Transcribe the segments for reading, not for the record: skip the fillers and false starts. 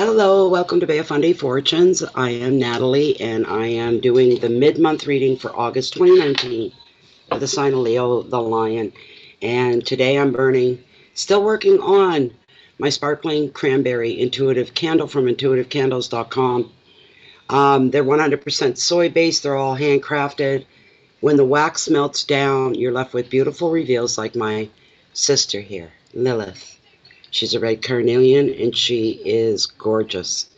Hello, welcome to Beafundi Fortunes. I am Natalie, and I am doing the mid-month reading for August 2019 for the sign of Leo, the Lion. And today I'm still working on my sparkling cranberry intuitive candle from intuitivecandles.com. They're 100% soy-based. They're all handcrafted. When the wax melts down, you're left with beautiful reveals like my sister here, Lilith. She's a red carnelian, and she is gorgeous.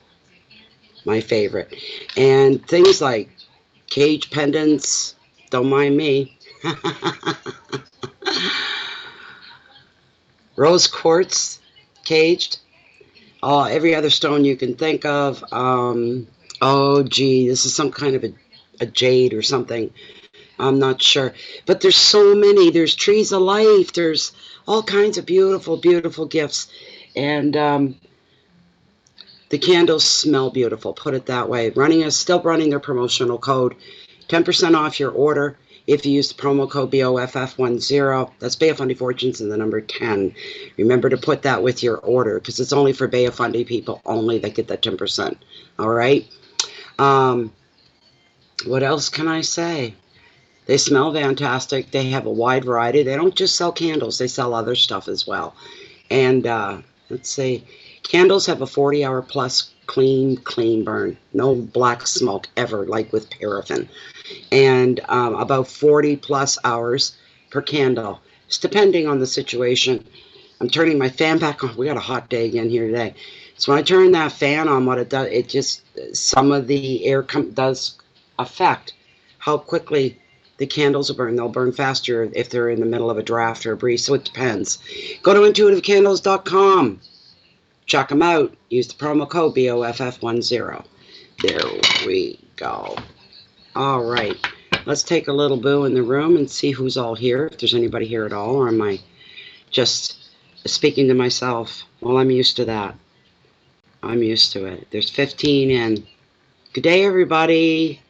My favorite. And things like cage pendants, don't mind me. Rose quartz, caged. Oh, every other stone you can think of. Oh, gee, this is some kind of a jade or something. I'm not sure. But there's so many. There's trees of life. There's all kinds of beautiful, beautiful gifts. And the candles smell beautiful, put it that way. Still running their promotional code. 10% off your order if you use the promo code BOFF10. That's Beafundi Fortunes and the number 10. Remember to put that with your order because it's only for Beafundi people only that get that 10%. All right? What else can I say? They smell fantastic. They have a wide variety. They don't just sell candles. They sell other stuff as well. And let's see. Candles have a 40-hour plus clean burn. No black smoke ever, like with paraffin. And about 40 plus hours per candle. It's depending on the situation. I'm turning my fan back on. We got a hot day again here today. So when I turn that fan on, what it does, it just, some of the air does affect how quickly the candles will burn. They'll burn faster if they're in the middle of a draft or a breeze, so it depends. Go to intuitivecandles.com. Check them out. Use the promo code BOFF10. There we go. All right. Let's take a little boo in the room and see who's all here, if there's anybody here at all, or am I just speaking to myself? Well, I'm used to that. I'm used to it. There's 15 in. Good day, everybody.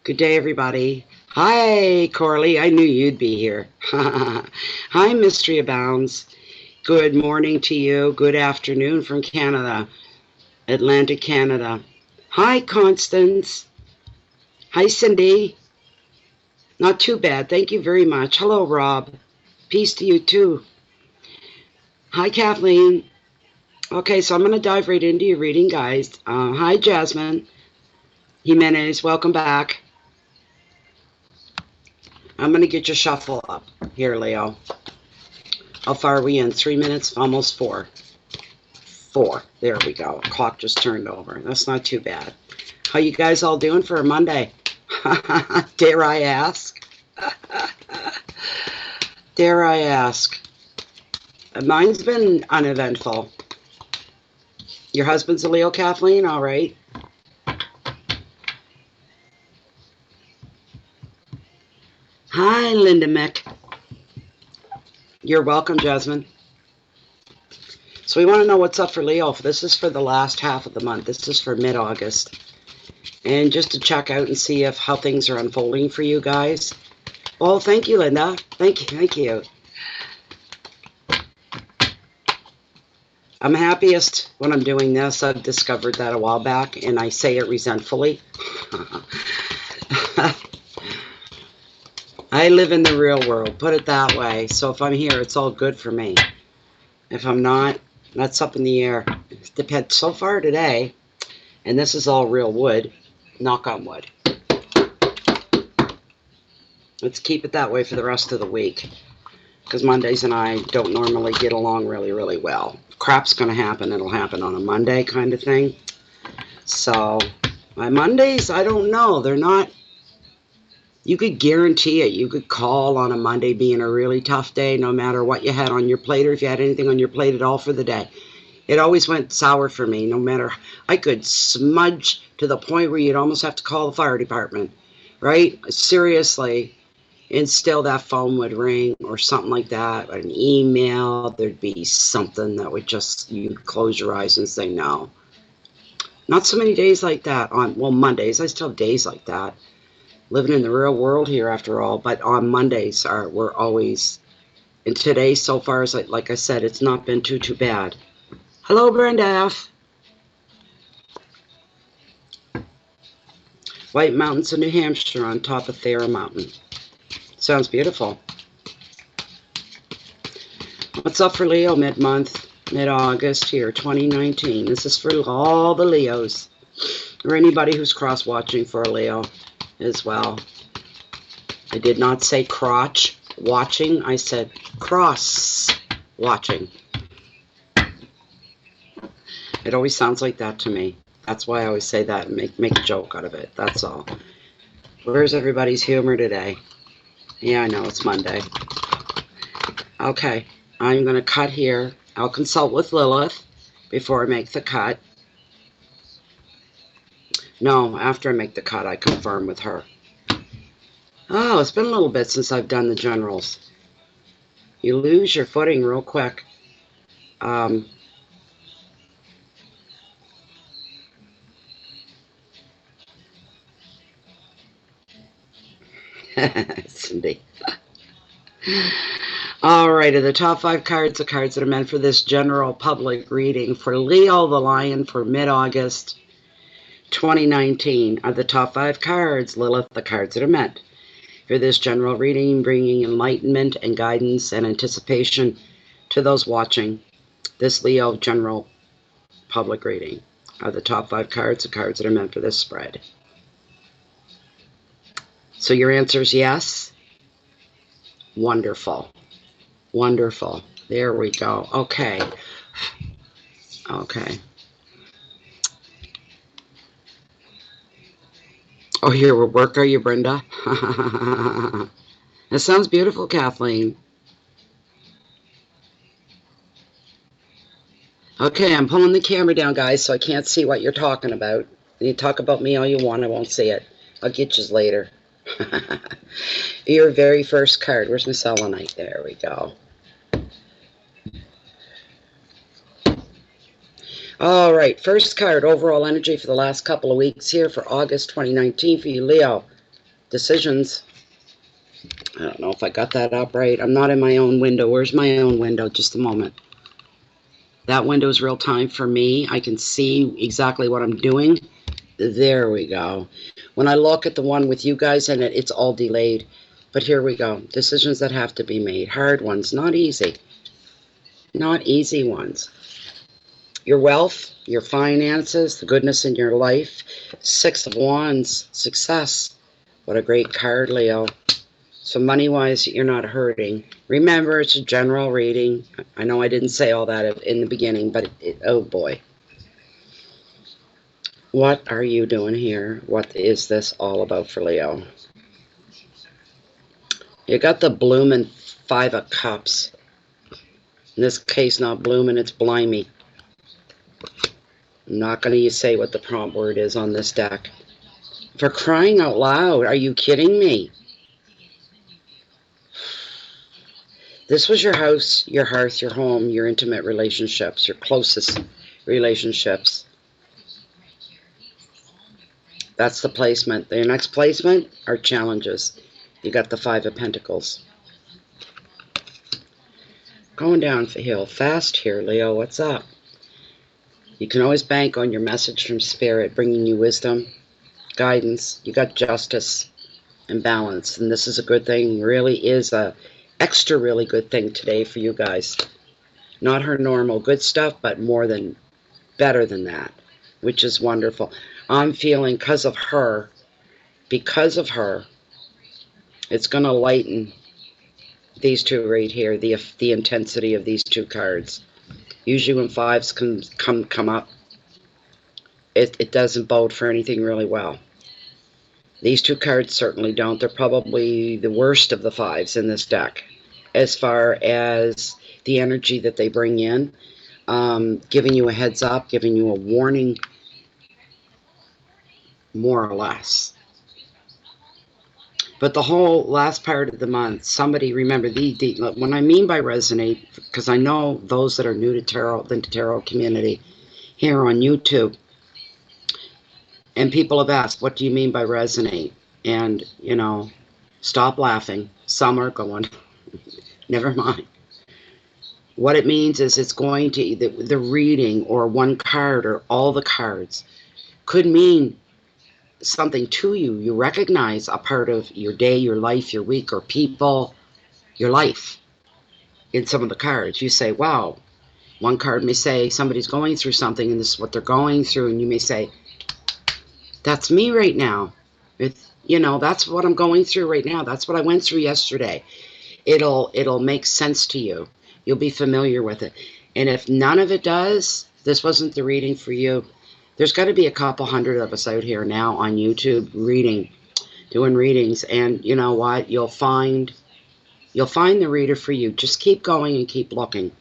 Good day, everybody. Hi, Corley. I knew you'd be here. Hi, Mystery Abounds. Good morning to you. Good afternoon from Canada, Atlantic Canada. Hi, Constance. Hi, Cindy. Not too bad. Thank you very much. Hello, Rob. Peace to you, too. Hi, Kathleen. Okay, so I'm going to dive right into your reading, guys. Hi, Jasmine Jimenez. Welcome back. I'm going to get your shuffle up here, Leo. How far are we in? 3 minutes? Almost 4. 4. There we go. Clock just turned over. That's not too bad. How you guys all doing for a Monday? Dare I ask? Dare I ask? Mine's been uneventful. Your husband's a Leo, Kathleen? All right. Hi, Linda Mick. You're welcome, Jasmine. So we want to know what's up for Leo. This is for the last half of the month. This is for mid-August. And just to check out and see how things are unfolding for you guys. Oh, thank you, Linda. Thank you. I'm happiest when I'm doing this. I've discovered that a while back, and I say it resentfully. I live in the real world, put it that way. So if I'm here, it's all good for me. If I'm not, that's up in the air. It depends. So far today, and this is all real wood, knock on wood. Let's keep it that way for the rest of the week. Because Mondays and I don't normally get along really, really well. If crap's going to happen, it'll happen on a Monday kind of thing. So my Mondays, I don't know. They're not. You could guarantee it. You could call on a Monday being a really tough day, no matter what you had on your plate or if you had anything on your plate at all for the day. It always went sour for me, no matter. I could smudge to the point where you'd almost have to call the fire department, right? Seriously. And still that phone would ring or something like that, or an email. There'd be something that would just, you'd close your eyes and say no. Not so many days like that Mondays. I still have days like that. Living in the real world here after all, but on Mondays we're always, and today so far, like I said, it's not been too bad. Hello, Brenda F. White Mountains in New Hampshire on top of Thayer Mountain. Sounds beautiful. What's up for Leo mid-month, mid-August here, 2019? This is for all the Leos, or anybody who's cross-watching for a Leo as well. I did not say crotch watching, I said cross-watching. It always sounds like that to me. That's why I always say that and make a joke out of it. That's all. Where's everybody's humor today? Yeah, I know, it's Monday. Okay, I'm going to cut here. I'll consult with Lilith before I make the cut. No, after I make the cut, I confirm with her. Oh, it's been a little bit since I've done the generals. You lose your footing real quick. Cindy. All right, of the top 5 cards, the cards that are meant for this general public reading for Leo the Lion for mid-August 2019 are the top 5 cards, Lilith, the cards that are meant for this general reading, bringing enlightenment and guidance and anticipation to those watching this Leo general public reading are the top 5 cards, the cards that are meant for this spread. So your answer is yes? Wonderful. Wonderful. There we go. Okay. Okay. Oh, you're at work, are you, Brenda? That sounds beautiful, Kathleen. Okay, I'm pulling the camera down, guys, so I can't see what you're talking about. You talk about me all you want, I won't see it. I'll get you later. Your very first card. Where's my selenite? There we go. All right, first card, overall energy for the last couple of weeks here for August 2019 for you, Leo. Decisions. I don't know if I got that up right. I'm not in my own window. Where's my own window? Just a moment. That window is real time for me. I can see exactly what I'm doing. There we go. When I look at the one with you guys in it, it's all delayed. But here we go. Decisions that have to be made. Hard ones. Not easy. Not easy ones. Your wealth, your finances, the goodness in your life. 6 of Wands. Success. What a great card, Leo. So money-wise, you're not hurting. Remember, it's a general reading. I know I didn't say all that in the beginning, but oh boy. What are you doing here? What is this all about for Leo? You got the blooming 5 of Cups. In this case, not blooming, it's blimey. I'm not going to say what the prompt word is on this deck. For crying out loud, are you kidding me? This was your house, your hearth, your home, your intimate relationships, your closest relationships. That's the placement. The next placement are challenges. You got the 5 of Pentacles. Going down the hill fast here, Leo. What's up? You can always bank on your message from Spirit, bringing you wisdom, guidance. You got justice and balance. And this is a good thing. Really is a extra really good thing today for you guys. Not her normal good stuff, but better than that, which is wonderful. I'm feeling because of her, it's going to lighten these 2 right here, the intensity of these 2 cards. Usually when 5s come up, it doesn't bode for anything really well. These 2 cards certainly don't. They're probably the worst of the 5s in this deck as far as the energy that they bring in, giving you a heads up, giving you a warning, more or less. But the whole last part of the month, somebody remember, when I mean by resonate, because I know those that are new to tarot, the tarot community here on YouTube, and people have asked, what do you mean by resonate? And, you know, stop laughing. Some are going, never mind. What it means is it's going to, the reading or one card or all the cards could mean something to you. You recognize a part of your day, your life, your week, or people, your life in some of the cards. You say, wow, one card may say somebody's going through something and this is what they're going through. And you may say, that's me right now. That's what I'm going through right now. That's what I went through yesterday. It'll make sense to you. You'll be familiar with it. And if none of it does, this wasn't the reading for you. There's got to be a couple hundred of us out here now on YouTube doing readings. And you know what? You'll find the reader for you. Just keep going and keep looking.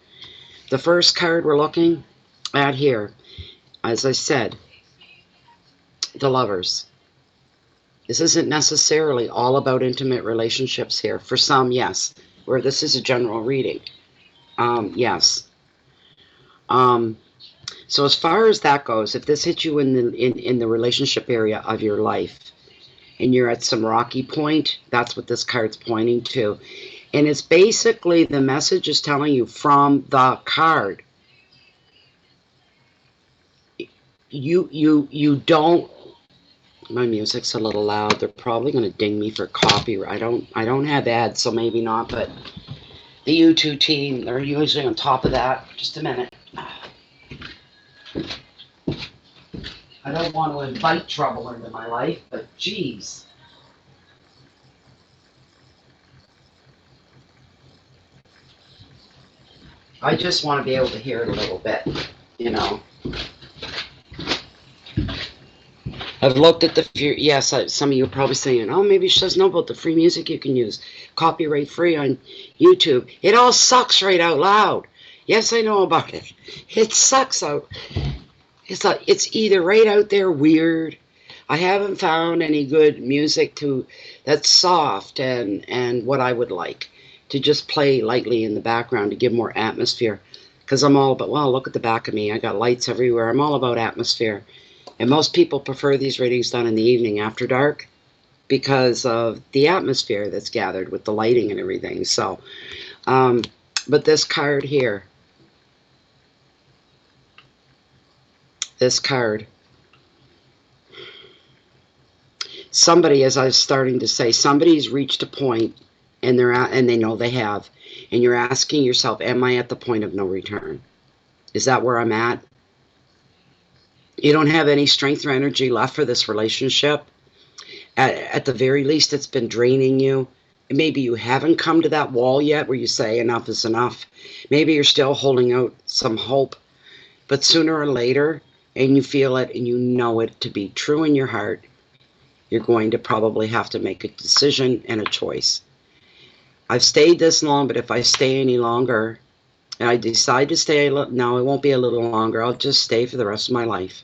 The first card we're looking at here, as I said, the Lovers. This isn't necessarily all about intimate relationships here. For some, yes, where this is a general reading. Yes. So as far as that goes, if this hits you in the relationship area of your life and you're at some rocky point, that's what this card's pointing to. And it's basically, the message is telling you from the card, you don't, my music's a little loud. They're probably going to ding me for copyright. I don't have ads, so maybe not, but the YouTube team, they're usually on top of that. Just a minute. I don't want to invite trouble into my life, but geez. I just want to be able to hear it a little bit, you know. I've looked at the, yes, some of you are probably saying, oh, maybe she doesn't know about the free music you can use, copyright free on YouTube. It all sucks right out loud. Yes, I know about it. It sucks out. It's either right out there weird. I haven't found any good music that's soft and what I would like to just play lightly in the background to give more atmosphere. Because I'm all about, well, look at the back of me. I got lights everywhere. I'm all about atmosphere. And most people prefer these readings done in the evening after dark because of the atmosphere that's gathered with the lighting and everything. So, but this card here, somebody, as I was starting to say, somebody's reached a point and they know they have, and you're asking yourself, am I at the point of no return? Is that where I'm at? You don't have any strength or energy left for this relationship. At the very least, it's been draining you. Maybe you haven't come to that wall yet where you say enough is enough. Maybe you're still holding out some hope. But sooner or later, and you feel it and you know it to be true in your heart, you're going to probably have to make a decision and a choice. I've stayed this long, but if I stay any longer, and I decide to stay, no, it won't be a little longer. I'll just stay for the rest of my life.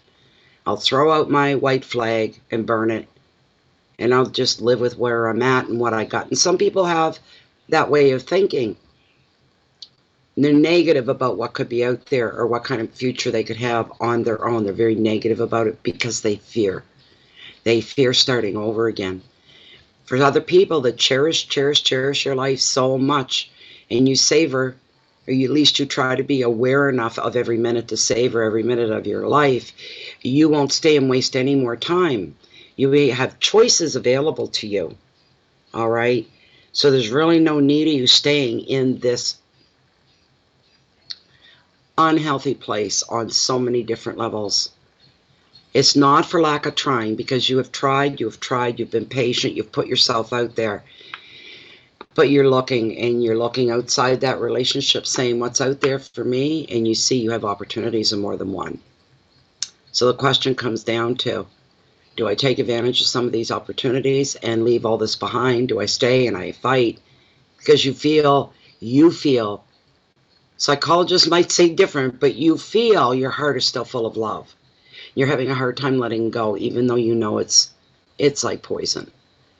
I'll throw out my white flag and burn it, and I'll just live with where I'm at and what I got. And some people have that way of thinking. They're negative about what could be out there or what kind of future they could have on their own. They're very negative about it because they fear. They fear starting over again. For other people that cherish your life so much, and you savor, or at least you try to be aware enough of every minute to savor every minute of your life, you won't stay and waste any more time. You have choices available to you. All right? So there's really no need of you staying in this unhealthy place on so many different levels. It's not for lack of trying, because you have tried, you've been patient, you've put yourself out there. But you're looking outside that relationship saying, what's out there for me? And you see you have opportunities in more than one. So the question comes down to, do I take advantage of some of these opportunities and leave all this behind? Do I stay and I fight? Because you feel, psychologists might say different, but you feel your heart is still full of love. You're having a hard time letting go, even though you know it's like poison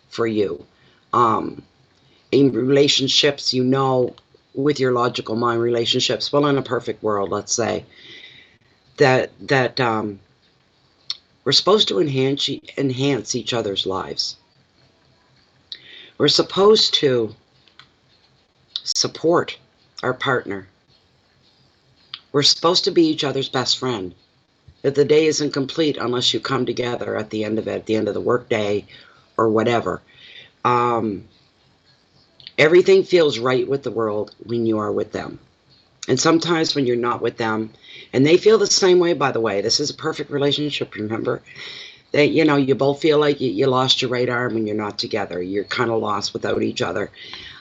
for you. In relationships, you know, with your logical mind, relationships, well, in a perfect world, let's say, that we're supposed to enhance each other's lives. We're supposed to support our partner. We're supposed to be each other's best friend. that the day isn't complete unless you come together at the end of it, at the end of the work day or whatever. Everything feels right with the world when you are with them. And sometimes when you're not with them, and they feel the same way, by the way, this is a perfect relationship, remember? That, you know, you both feel like you lost your right arm when you're not together. You're kind of lost without each other.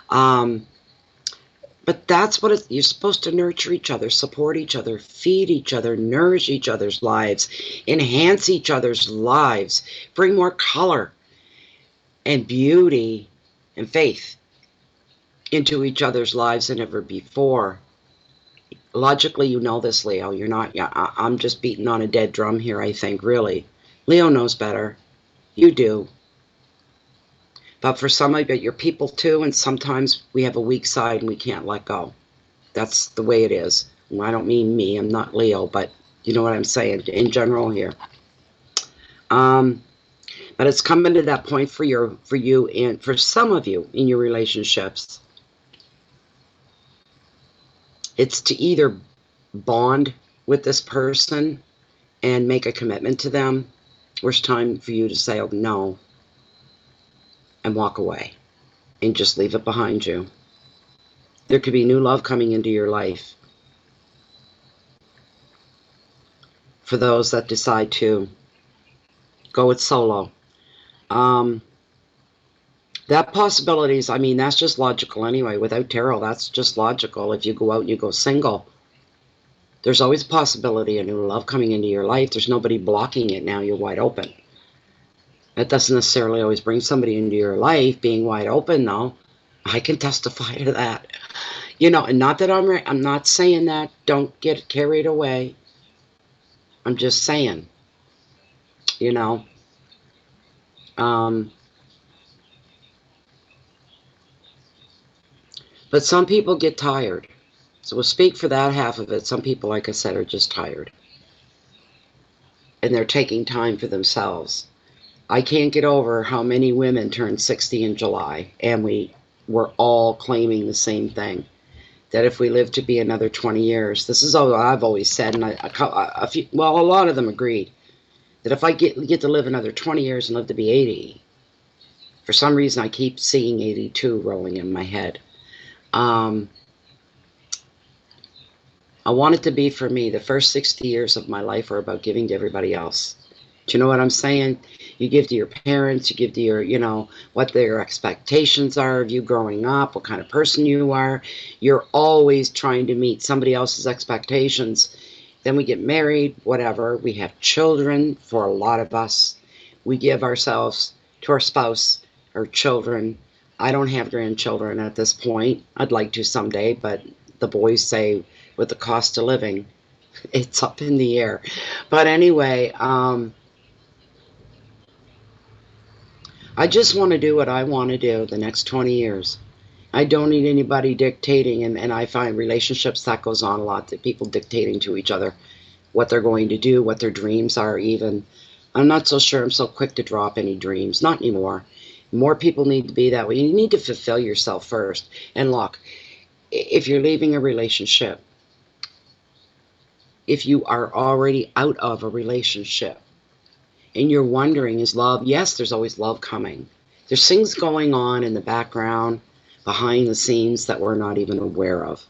But that's what you're supposed to nurture each other, support each other, feed each other, nourish each other's lives, enhance each other's lives, bring more color and beauty and faith into each other's lives than ever before. Logically, you know this, Leo. You're not, I'm just beating on a dead drum here, I think, really. Leo knows better. You do. But for some of it, you're people too, and sometimes we have a weak side and we can't let go. That's the way it is. Well, I don't mean me, I'm not Leo, but you know what I'm saying in general here. But it's coming to that point for you and for some of you in your relationships. It's to either bond with this person and make a commitment to them, or it's time for you to say, oh, no, and walk away and just leave it behind you. There could be new love coming into your life for those that decide to go it solo. That possibilities, I mean, that's just logical anyway. Without tarot, that's just logical. If you go out and you go single, there's always a possibility of new love coming into your life. There's nobody blocking it now. You're wide open. That doesn't necessarily always bring somebody into your life being wide open, though. I can testify to that. You know, and not that I'm not saying that. Don't get carried away. I'm just saying, you know. But some people get tired. So we'll speak for that half of it. Some people, like I said, are just tired. And they're taking time for themselves. I can't get over how many women turned 60 in July, and we were all claiming the same thing. That if we live to be another 20 years, this is all I've always said, and a lot of them agreed, that if I get to live another 20 years and live to be 80, for some reason I keep seeing 82 rolling in my head. I want it to be for me. The first 60 years of my life are about giving to everybody else. Do you know what I'm saying? You give to your parents, you give to your, you know, what their expectations are of you growing up, what kind of person you are. You're always trying to meet somebody else's expectations. Then we get married, whatever. We have children for a lot of us. We give ourselves to our spouse or children. I don't have grandchildren at this point. I'd like to someday, but the boys say with the cost of living, it's up in the air. But anyway, I just want to do what I want to do the next 20 years. I don't need anybody dictating, and I find relationships, that goes on a lot, that people dictating to each other what they're going to do, what their dreams are even. I'm not so sure I'm so quick to drop any dreams. Not anymore. More people need to be that way. You need to fulfill yourself first. And look, if you're leaving a relationship, if you are already out of a relationship, and you're wondering, is love? Yes, there's always love coming. There's things going on in the background, behind the scenes that we're not even aware of.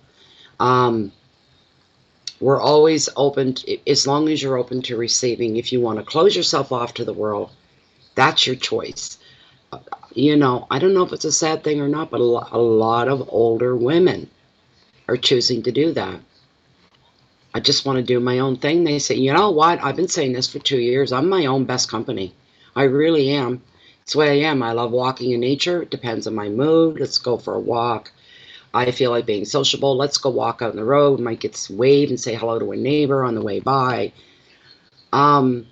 We're always open, as long as you're open to receiving. If you want to close yourself off to the world, that's your choice. You know, I don't know if it's a sad thing or not, but a lot of older women are choosing to do that. I just want to do my own thing. They say, you know what? I've been saying this for 2 years. I'm my own best company. I really am. It's the way I am. I love walking in nature. It depends on my mood. Let's go for a walk. I feel like being sociable. Let's go walk out on the road. Might get to wave and say hello to a neighbor on the way by. I'm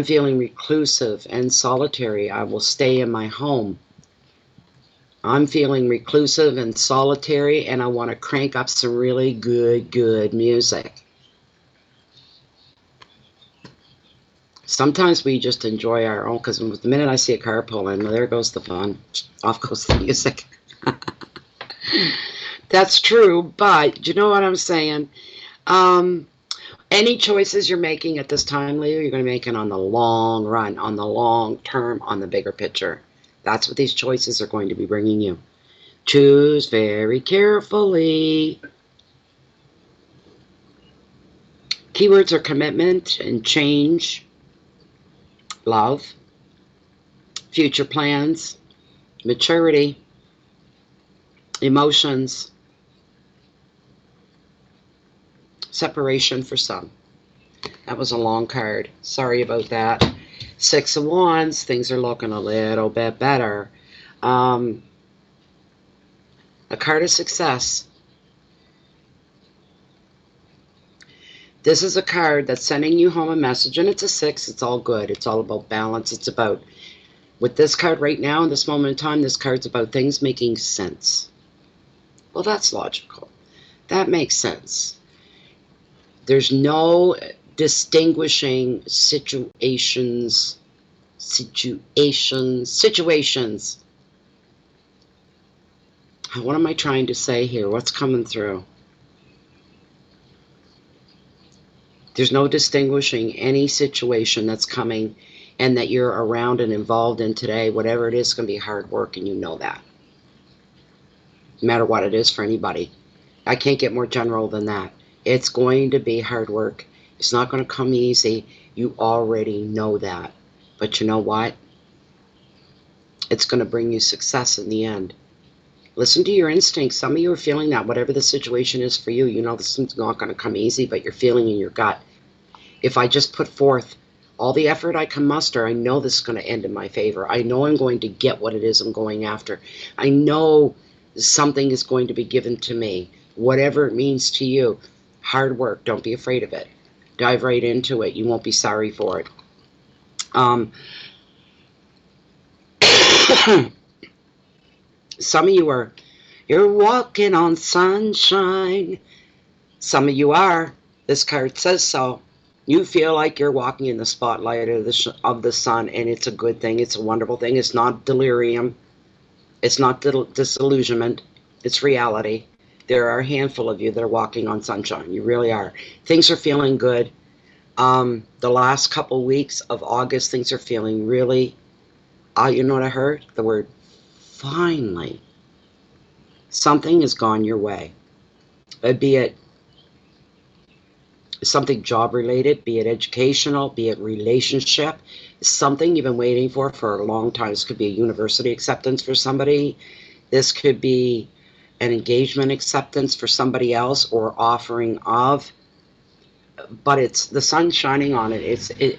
feeling reclusive and solitary. I will stay in my home. I'm feeling reclusive and solitary, and I want to crank up some really good music. Sometimes we just enjoy our own, because the minute I see a car pull in, there goes the fun. Off goes the music. That's true, but you know what I'm saying? Any choices you're making at this time, Leo, you're going to make it on the long run, on the long term, on the bigger picture. That's what these choices are going to be bringing you. Choose very carefully. Keywords are commitment and change, love, future plans, maturity, emotions, separation for some. That was a long card. Sorry about that. 6 of Wands, things are looking a little bit better. A card of success. This is a card that's sending you home a message, and it's a 6. It's all good. It's all about balance. It's about, with this card right now, in this moment in time, this card's about things making sense. Well, that's logical. That makes sense. There's no distinguishing situations. What am I trying to say here? What's coming through? There's no distinguishing any situation that's coming and that you're around and involved in today. Whatever it is going to be hard work, and you know that. No matter what it is for anybody. I can't get more general than that. It's going to be hard work. It's not going to come easy. You already know that. But you know what? It's going to bring you success in the end. Listen to your instincts. Some of you are feeling that. Whatever the situation is for you, you know this is not going to come easy, but you're feeling in your gut. If I just put forth all the effort I can muster, I know this is going to end in my favor. I know I'm going to get what it is I'm going after. I know something is going to be given to me. Whatever it means to you. Hard work. Don't be afraid of it. Dive right into it. You won't be sorry for it. Some of you you're walking on sunshine. Some of you are. This card says so. You feel like you're walking in the spotlight of the sun, and it's a good thing. It's a wonderful thing. It's not delirium. It's not disillusionment. It's reality. There are a handful of you that are walking on sunshine. You really are. Things are feeling good. The last couple weeks of August, things are feeling really, you know what I heard? The word finally. Something has gone your way. Be it something job related, be it educational, be it relationship, something you've been waiting for a long time. This could be a university acceptance for somebody. This could be an engagement acceptance for somebody else, or offering of, but it's the sun shining on it. Do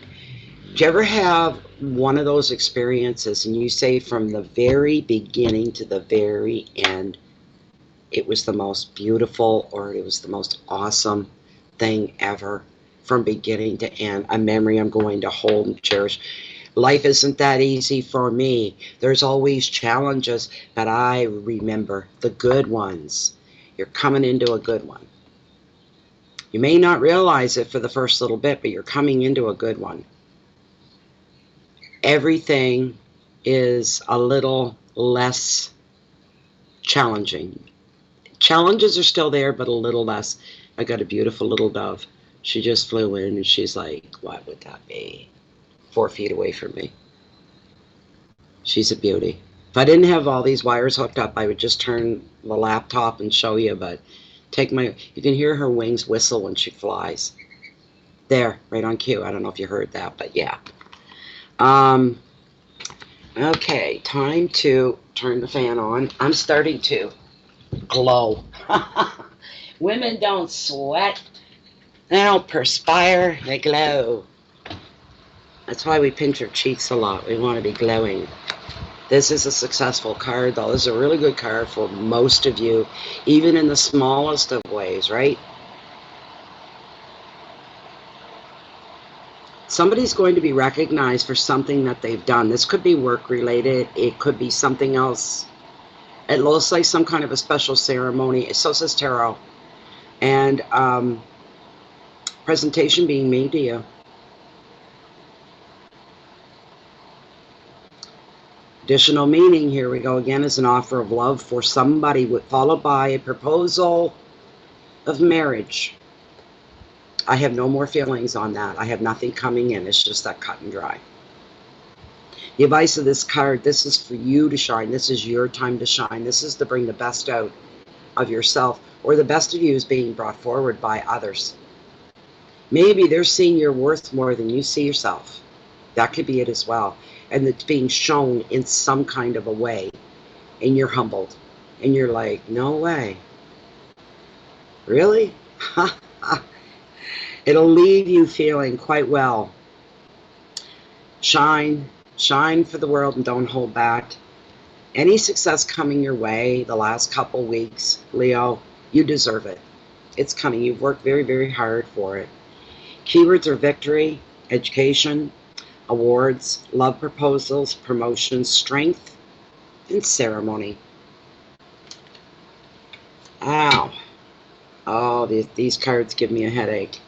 you ever have one of those experiences and you say from the very beginning to the very end, it was the most beautiful, or it was the most awesome thing ever, from beginning to end, a memory I'm going to hold and cherish? Life isn't that easy for me. There's always challenges, but I remember the good ones. You're coming into a good one. You may not realize it for the first little bit, but you're coming into a good one. Everything is a little less challenging. Challenges are still there, but a little less. I got a beautiful little dove. She just flew in, and she's like, what would that be? 4 feet away from me. She's a beauty. If I didn't have all these wires hooked up, I would just turn the laptop and show you, but you can hear her wings whistle when she flies. There, right on cue. I don't know if you heard that, but yeah. Okay, time to turn the fan on. I'm starting to glow. Women don't sweat. They don't perspire. They glow. That's why we pinch our cheeks a lot. We want to be glowing. This is a successful card, though. This is a really good card for most of you, even in the smallest of ways, right? Somebody's going to be recognized for something that they've done. This could be work-related. It could be something else. It looks like some kind of a special ceremony. So says tarot. And presentation being made to you. Additional meaning, here we go again, is an offer of love for somebody, followed by a proposal of marriage. I have no more feelings on that. I have nothing coming in. It's just that cut and dry. The advice of this card, this is for you to shine. This is your time to shine. This is to bring the best out of yourself, or the best of you is being brought forward by others. Maybe they're seeing your worth more than you see yourself. That could be it as well. And it's being shown in some kind of a way. And you're humbled. And you're like, no way. Really? It'll leave you feeling quite well. Shine. Shine for the world and don't hold back. Any success coming your way the last couple weeks, Leo, you deserve it. It's coming. You've worked very, very hard for it. Keywords are victory, education, awards, love proposals, promotions, strength, and ceremony. Ow. Oh, these cards give me a headache.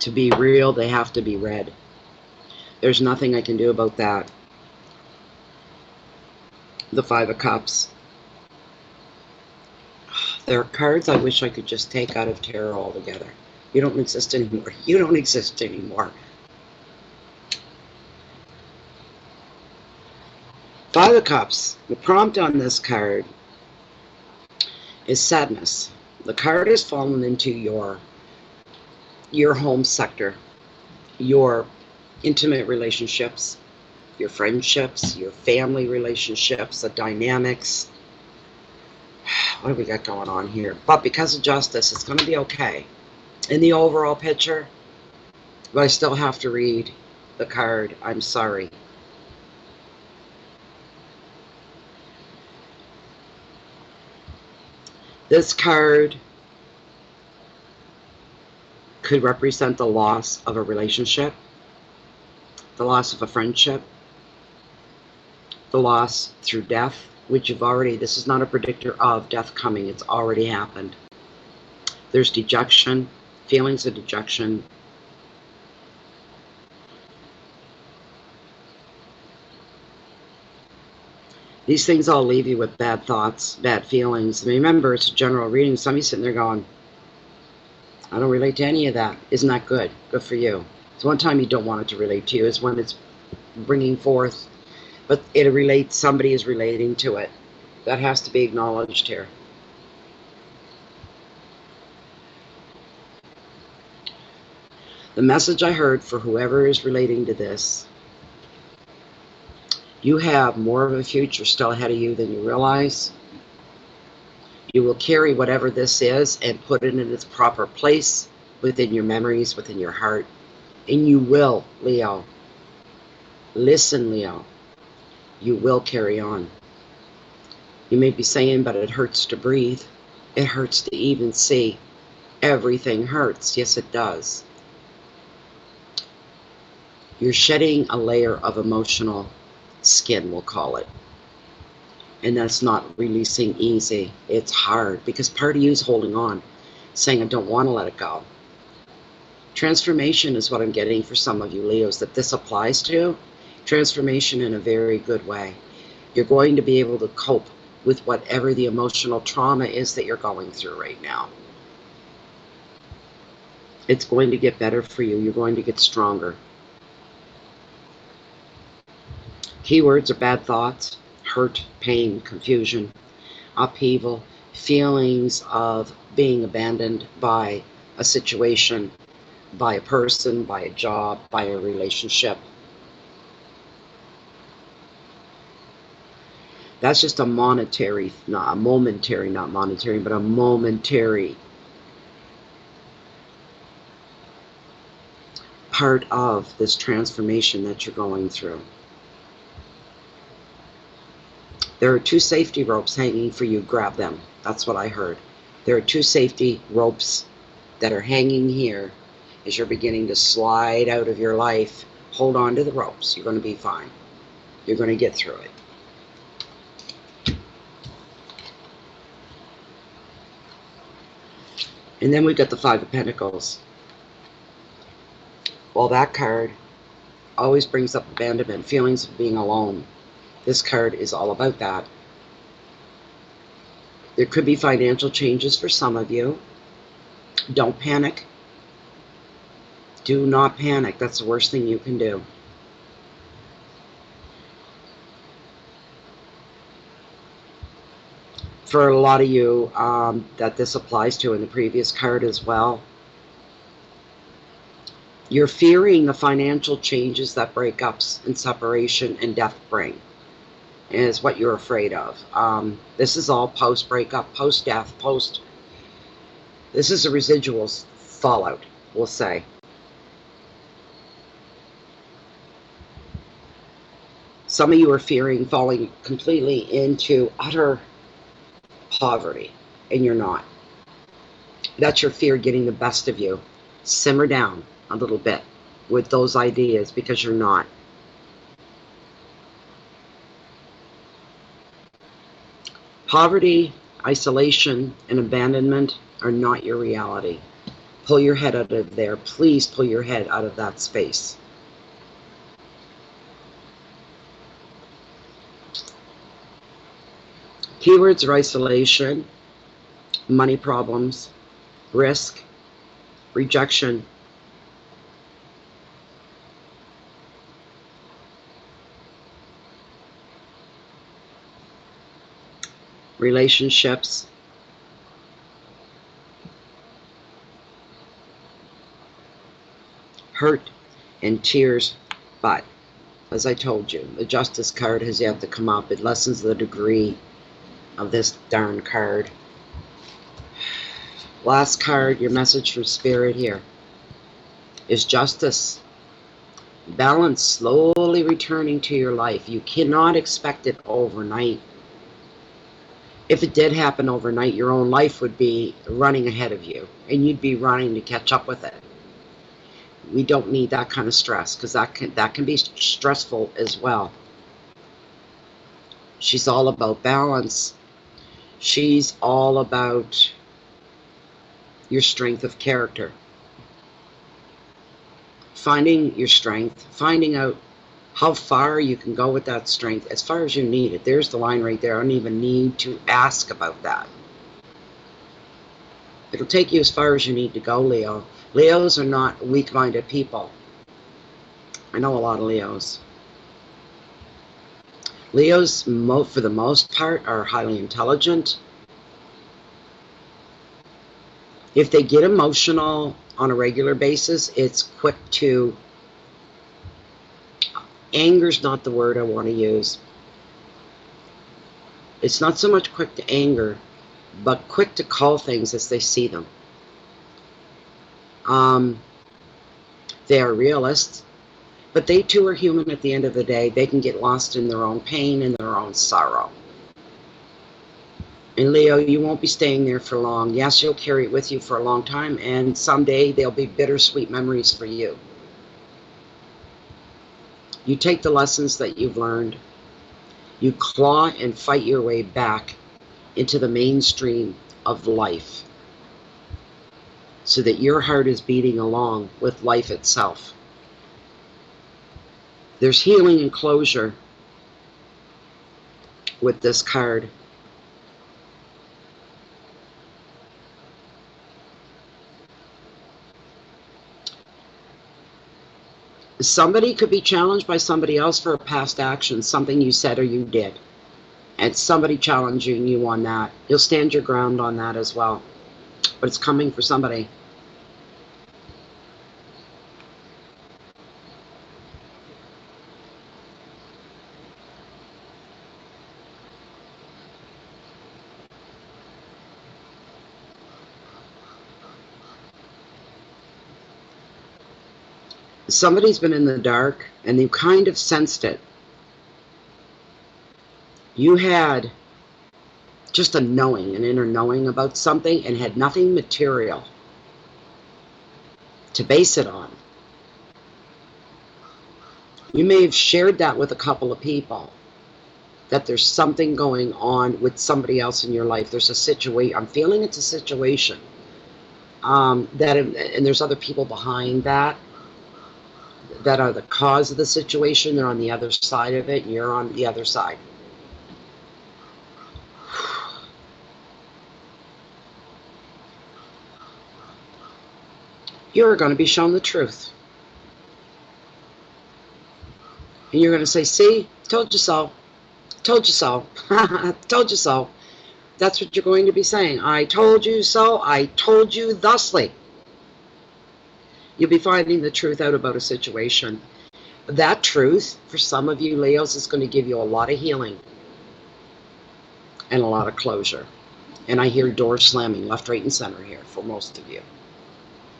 To be real, they have to be read. There's nothing I can do about that. The Five of Cups. There are cards I wish I could just take out of tarot altogether. You don't exist anymore. You don't exist anymore. Five of Cups. The prompt on this card is sadness. The card has fallen into your home sector, your intimate relationships, your friendships, your family relationships, the dynamics. What do we got going on here? But because of justice, it's going to be okay in the overall picture. But I still have to read the card. I'm sorry. This card could represent the loss of a relationship, the loss of a friendship, the loss through death, which you've already, this is not a predictor of death coming, it's already happened. There's dejection, feelings of dejection. These things all leave you with bad thoughts, bad feelings. And remember, it's a general reading. Somebody's sitting there going, I don't relate to any of that. Isn't that good? Good for you. So one time you don't want it to relate to you is when it's bringing forth, but it relates, somebody is relating to it. That has to be acknowledged here. The message I heard for whoever is relating to this, you have more of a future still ahead of you than you realize. You will carry whatever this is and put it in its proper place within your memories, within your heart. And you will, Leo. Listen, Leo. You will carry on. You may be saying, but it hurts to breathe. It hurts to even see. Everything hurts. Yes, it does. You're shedding a layer of emotional skin, we'll call it. And that's not releasing easy. It's hard because part of you is holding on, saying, I don't want to let it go. Transformation is what I'm getting for some of you Leos that this applies to. Transformation in a very good way. You're going to be able to cope with whatever the emotional trauma is that you're going through right now. It's going to get better for you. You're going to get stronger. Keywords are bad thoughts, hurt, pain, confusion, upheaval, feelings of being abandoned by a situation, by a person, by a job, by a relationship. That's just a momentary, but a momentary part of this transformation that you're going through. There are two safety ropes hanging for you. Grab them. That's what I heard. There are two safety ropes that are hanging here as you're beginning to slide out of your life. Hold on to the ropes. You're going to be fine. You're going to get through it. And then we've got the Five of Pentacles. Well, that card always brings up abandonment, feelings of being alone. This card is all about that. There could be financial changes for some of you. Don't panic. Do not panic. That's the worst thing you can do. For a lot of you that this applies to in the previous card as well, you're fearing the financial changes that breakups and separation and death bring, is what you're afraid of. This is all post-breakup, post-death, this is a residual fallout, we'll say. Some of you are fearing falling completely into utter poverty, and you're not. That's your fear getting the best of you. Simmer down a little bit with those ideas, because you're not. Poverty, isolation, and abandonment are not your reality. Pull your head out of there. Please pull your head out of that space. Keywords are isolation, money problems, risk, rejection, relationships, hurt, and tears. But as I told you, the Justice card has yet to come up. It lessens the degree of this darn card. Last card, your message from Spirit here is justice. Balance slowly returning to your life. You cannot expect it overnight. If it did happen overnight, your own life would be running ahead of you, and you'd be running to catch up with it. We don't need that kind of stress, because that can be stressful as well. She's all about balance. She's all about your strength of character. Finding your strength, finding out how far you can go with that strength, as far as you need it. There's the line right there. I don't even need to ask about that. It'll take you as far as you need to go, Leo. Leos are not weak-minded people. I know a lot of Leos. Leos, for the most part, are highly intelligent. If they get emotional on a regular basis, it's quick to... Anger's not the word I want to use. It's not so much quick to anger, but quick to call things as they see them. They are realists, but they too are human at the end of the day. They can get lost in their own pain and their own sorrow. And Leo, you won't be staying there for long. Yes, you'll carry it with you for a long time, and someday there'll be bittersweet memories for you. You take the lessons that you've learned, you claw and fight your way back into the mainstream of life, so that your heart is beating along with life itself. There's healing and closure with this card. Somebody could be challenged by somebody else for a past action, something you said or you did. And somebody challenging you on that. You'll stand your ground on that as well. But it's coming for somebody. Somebody's been in the dark, and you kind of sensed it. You had just a knowing, an inner knowing about something, and had nothing material to base it on. You may have shared that with a couple of people, that there's something going on with somebody else in your life. There's a situation. I'm feeling it's a situation. And there's other people behind that are the cause of the situation. They're on the other side of it, and you're on the other side. you're going to be shown the truth. And you're going to say, see, told you so. Told you so. Told you so. That's what you're going to be saying. I told you so. I told you thusly. You'll be finding the truth out about a situation. That truth, for some of you Leos, is going to give you a lot of healing and a lot of closure. And I hear doors slamming left, right, and center here for most of you.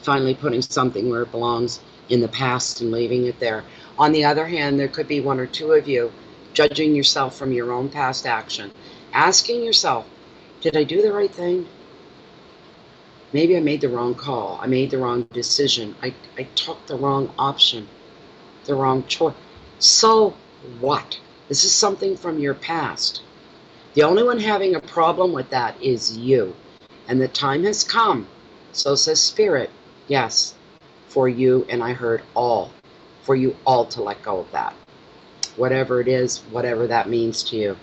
Finally putting something where it belongs in the past and leaving it there. On the other hand, there could be one or two of you judging yourself from your own past action, asking yourself, did I do the right thing? Maybe I made the wrong call. I made the wrong decision. I took the wrong option, the wrong choice. So what? This is something from your past. The only one having a problem with that is you. And the time has come, so says Spirit, yes, for you, and I heard all, for you all to let go of that. Whatever it is, whatever that means to you.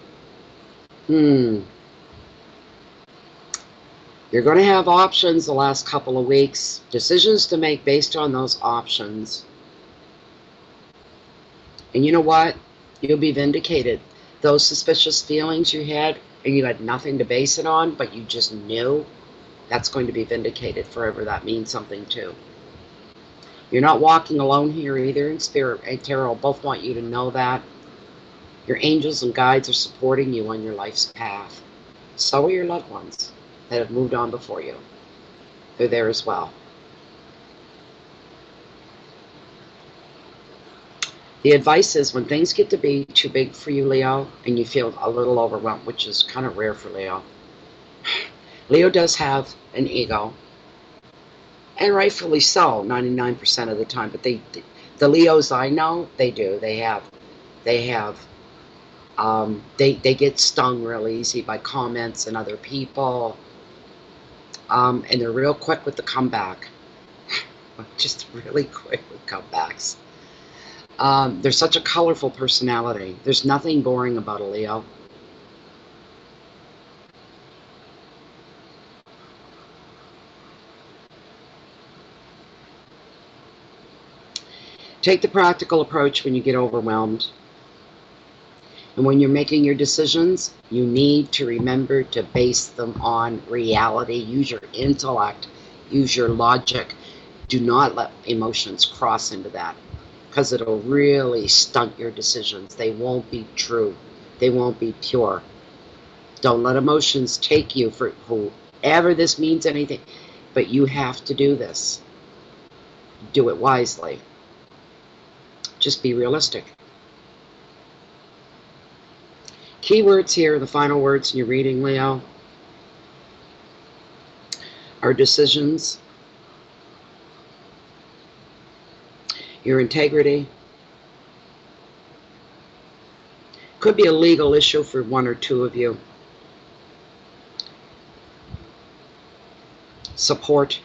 You're going to have options the last couple of weeks, decisions to make based on those options. And you know what? You'll be vindicated. Those suspicious feelings you had, and you had nothing to base it on, but you just knew, that's going to be vindicated forever. That means something too. You're not walking alone here either in Spirit and Tarot. Both want you to know that. Your angels and guides are supporting you on your life's path. So are your loved ones that have moved on before you. They're there as well. The advice is when things get to be too big for you, Leo, and you feel a little overwhelmed, which is kind of rare for Leo. Leo does have an ego, and rightfully so, 99% of the time. But the Leos I know, they do. They get stung real easy by comments and other people, and they're real quick with the comeback. Just really quick with comebacks. They're such a colorful personality. There's nothing boring about a Leo. Take the practical approach when you get overwhelmed. And when you're making your decisions, you need to remember to base them on reality. Use your intellect. Use your logic. Do not let emotions cross into that, because it'll really stunt your decisions. They won't be true. They won't be pure. Don't let emotions take you for whoever this means anything. But you have to do this. Do it wisely. Just be realistic. Keywords here, the final words in your reading, Leo, are decisions, your integrity. Could be a legal issue for one or two of you. Support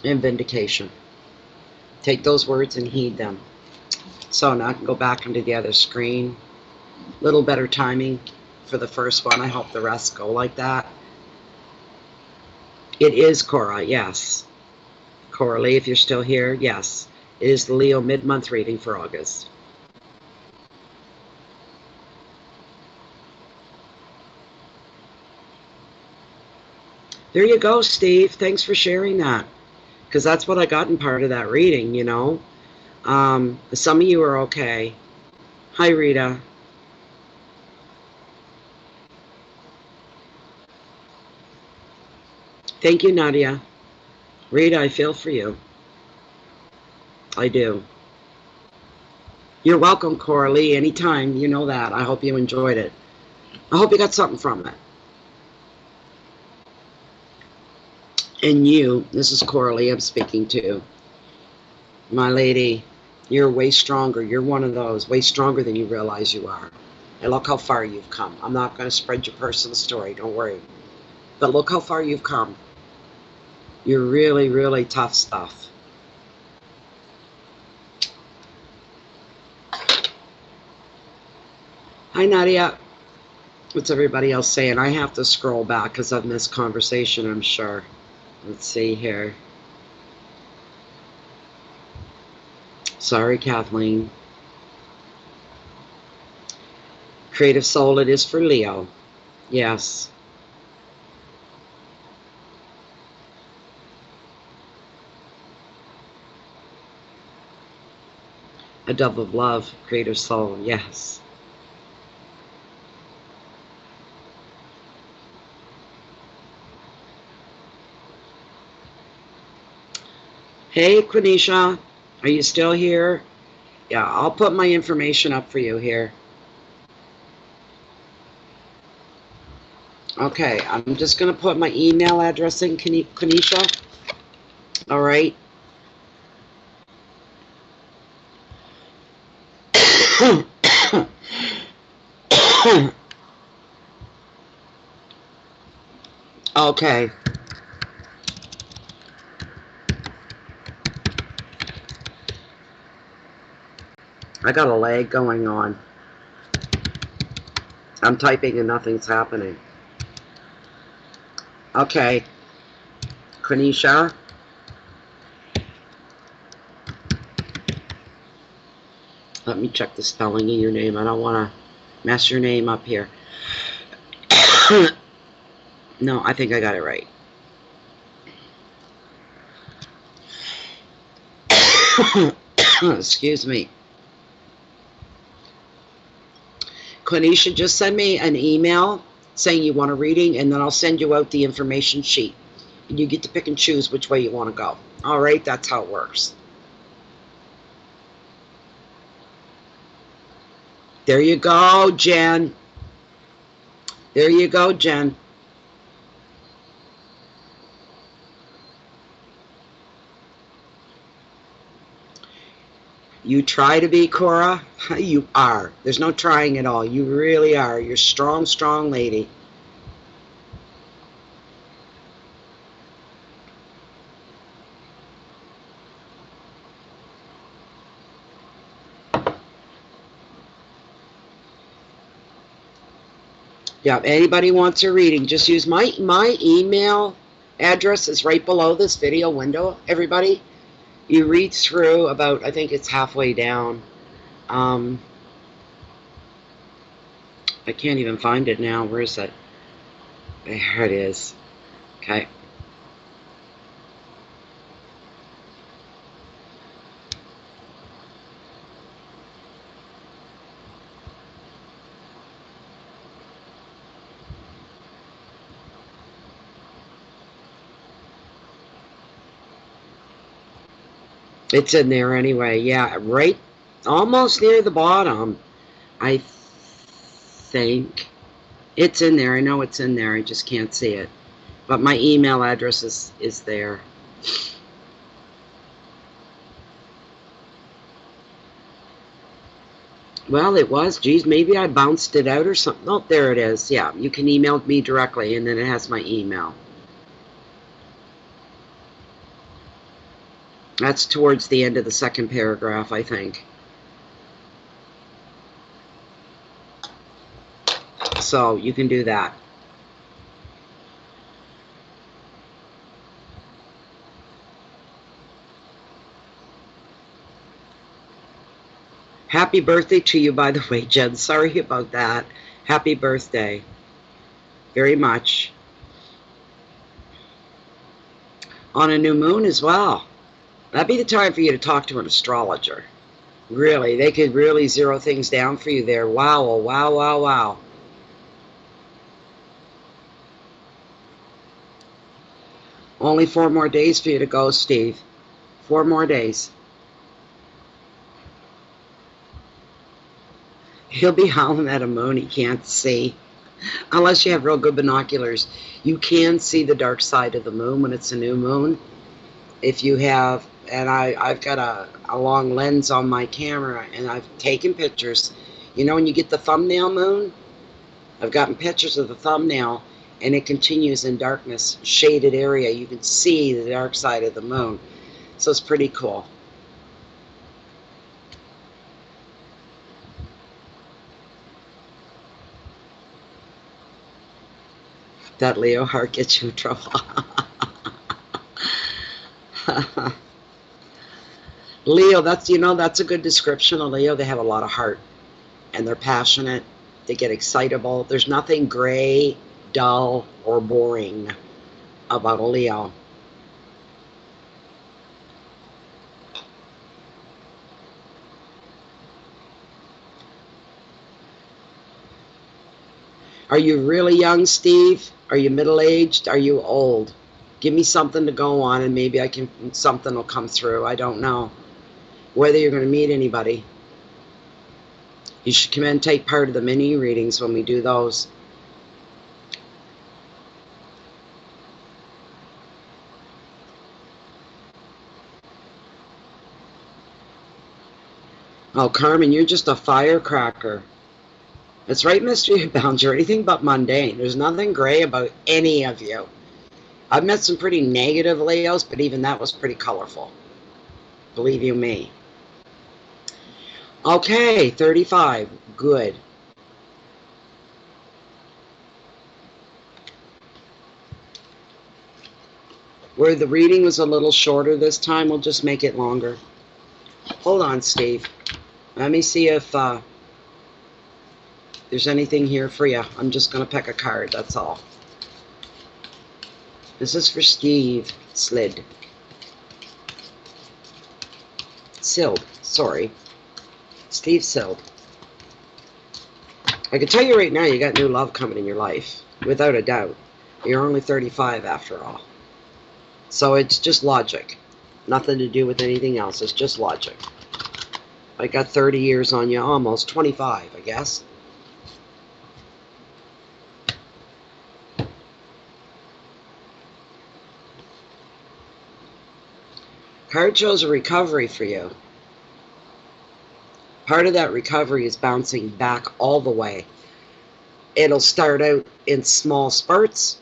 and vindication. Take those words and heed them. So now I can go back into the other screen. Little better timing for the first one. I hope the rest go like that. It is Cora, yes. Coralie, if you're still here, yes. It is the Leo mid-month reading for August. There you go, Steve. Thanks for sharing that. Because that's what I got in part of that reading, you know. Some of you are okay. Hi, Rita. Thank you, Nadia. Rita, I feel for you. I do. You're welcome, Coralie, anytime. You know that. I hope you enjoyed it. I hope you got something from it. And you, this is Coralie I'm speaking to. My lady, you're way stronger. You're one of those, way stronger than you realize you are. And look how far you've come. I'm not going to spread your personal story, don't worry. But look how far you've come. You're really, really tough stuff. Hi, Nadia. What's everybody else saying? I have to scroll back because I've missed conversation, I'm sure. Let's see here. Sorry, Kathleen. Creative soul, it is for Leo. Yes. A dove of love, creative soul, yes. Hey, Quenisha, are you still here? Yeah, I'll put my information up for you here. Okay, I'm just going to put my email address in, Quenisha. All right. Okay. I got a lag going on. I'm typing and nothing's happening. Okay. Quenisha. Let me check the spelling of your name. I don't want to mess your name up here. No, I think I got it right. Excuse me. Quenisha, just send me an email saying you want a reading, and then I'll send you out the information sheet. And you get to pick and choose which way you want to go. All right, that's how it works. There you go, Jen. There you go, Jen. You try to be, Cora. You are. There's no trying at all. You really are. You're a strong, strong lady. Yeah, if anybody wants a reading, just use my email address is right below this video window, everybody. You read through about, I think it's halfway down. I can't even find it now. Where is it? There it is. Okay. It's in there anyway. Yeah, right almost near the bottom. I think it's in there. I know it's in there. I just can't see it. But my email address is there. Well, it was. Geez, maybe I bounced it out or something. Oh, there it is. Yeah, you can email me directly, and then it has my email. That's towards the end of the second paragraph, I think. So you can do that. Happy birthday to you, by the way, Jen. Sorry about that. Happy birthday. Very much. On a new moon as well. That'd be the time for you to talk to an astrologer. Really, they could really zero things down for you there. Wow, oh, wow, wow, wow. Only 4 more days for you to go, Steve. 4 more days. He'll be howling at a moon he can't see. Unless you have real good binoculars. You can see the dark side of the moon when it's a new moon. If you have, and I've got a long lens on my camera, and I've taken pictures. You know when you get the thumbnail moon? I've gotten pictures of the thumbnail, and it continues in darkness, shaded area. You can see the dark side of the moon. So it's pretty cool. That Leo heart gets you in trouble. Leo, that's a good description of Leo. They have a lot of heart, and they're passionate. They get excitable. There's nothing gray, dull, or boring about a Leo. Are you really young, Steve? Are you middle-aged? Are you old? Give me something to go on, and maybe something will come through. I don't know whether you're going to meet anybody. You should come in and take part of the mini readings when we do those. Oh, Carmen, you're just a firecracker. That's right, Mystery Abounds. You're anything but mundane. There's nothing gray about any of you. I've met some pretty negative Leos, but even that was pretty colorful. Believe you me. Okay, 35. Good. Where the reading was a little shorter this time, we'll just make it longer. Hold on, Steve. Let me see if there's anything here for you. I'm just going to pick a card, that's all. This is for Steve Slid. Sild, sorry. Steve Sild. I can tell you right now, you got new love coming in your life, without a doubt. You're only 35 after all. So it's just logic. Nothing to do with anything else. It's just logic. I got 30 years on you, almost 25, I guess. Card shows a recovery for you. Part of that recovery is bouncing back all the way. It'll start out in small spurts.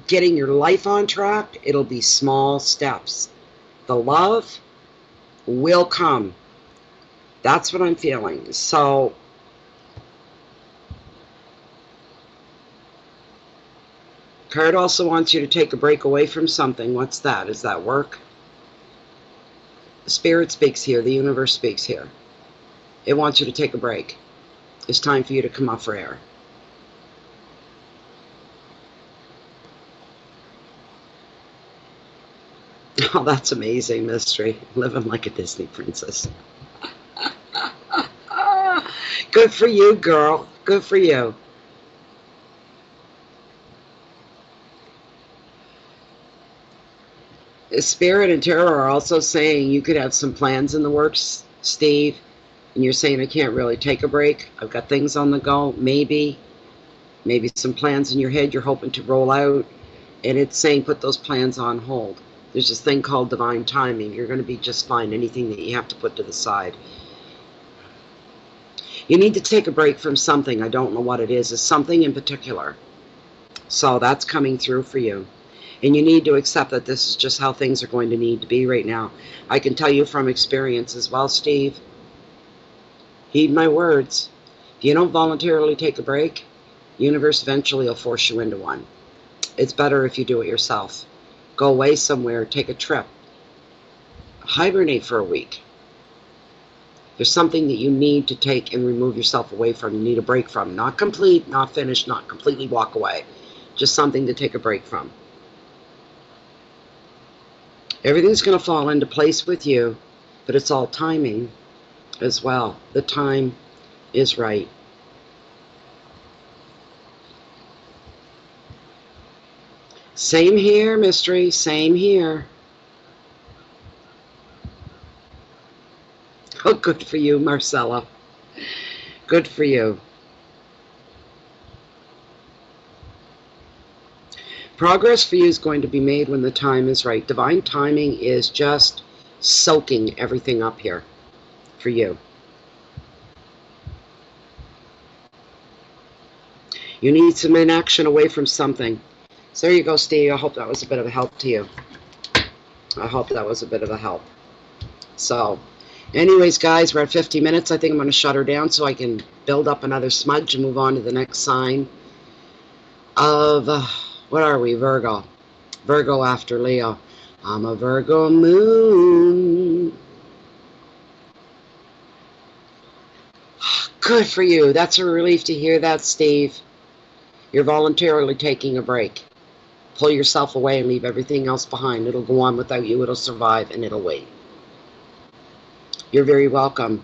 Getting your life on track, it'll be small steps. The love will come. That's what I'm feeling. So, card also wants you to take a break away from something. What's that? Is that work? The Spirit speaks here. The universe speaks here. It wants you to take a break. It's time for you to come up for air. Oh, that's amazing, Mystery. Living like a Disney princess. Good for you, girl. Good for you. Spirit and Tarot are also saying you could have some plans in the works, Steve. And you're saying I can't really take a break. I've got things on the go. Maybe some plans in your head you're hoping to roll out. And it's saying put those plans on hold. There's this thing called divine timing. You're going to be just fine. Anything that you have to put to the side. You need to take a break from something. I don't know what it is. It's something in particular. So that's coming through for you. And you need to accept that this is just how things are going to need to be right now. I can tell you from experience as well, Steve. Heed my words. If you don't voluntarily take a break, the universe eventually will force you into one. It's better if you do it yourself. Go away somewhere, take a trip. Hibernate for a week. There's something that you need to take and remove yourself away from. You need a break from. Not complete, not finished, not completely walk away. Just something to take a break from. Everything's going to fall into place with you, but it's all timing as well. The time is right. Same here, Mystery. Same here. Oh, good for you, Marcella. Good for you. Progress for you is going to be made when the time is right. Divine timing is just soaking everything up here for you. You need some inaction away from something. So there you go, Steve. I hope that was a bit of a help to you. I hope that was a bit of a help. So, anyways, guys, we're at 50 minutes. I think I'm going to shut her down so I can build up another smudge and move on to the next sign of... what are we? Virgo. Virgo after Leo. I'm a Virgo moon. Good for you. That's a relief to hear that, Steve. You're voluntarily taking a break. Pull yourself away and leave everything else behind. It'll go on without you. It'll survive and it'll wait. You're very welcome.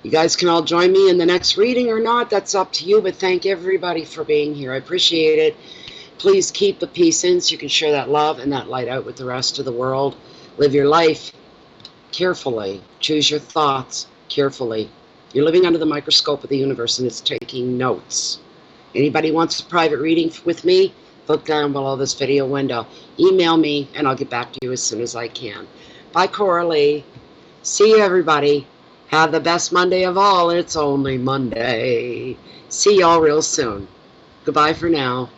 You guys can all join me in the next reading or not. That's up to you, but thank everybody for being here. I appreciate it. Please keep the peace in so you can share that love and that light out with the rest of the world. Live your life carefully. Choose your thoughts carefully. You're living under the microscope of the universe and it's taking notes. Anybody wants a private reading with me? Look down below this video window. Email me and I'll get back to you as soon as I can. Bye, Coralie. See you, everybody. Have the best Monday of all. It's only Monday. See y'all real soon. Goodbye for now.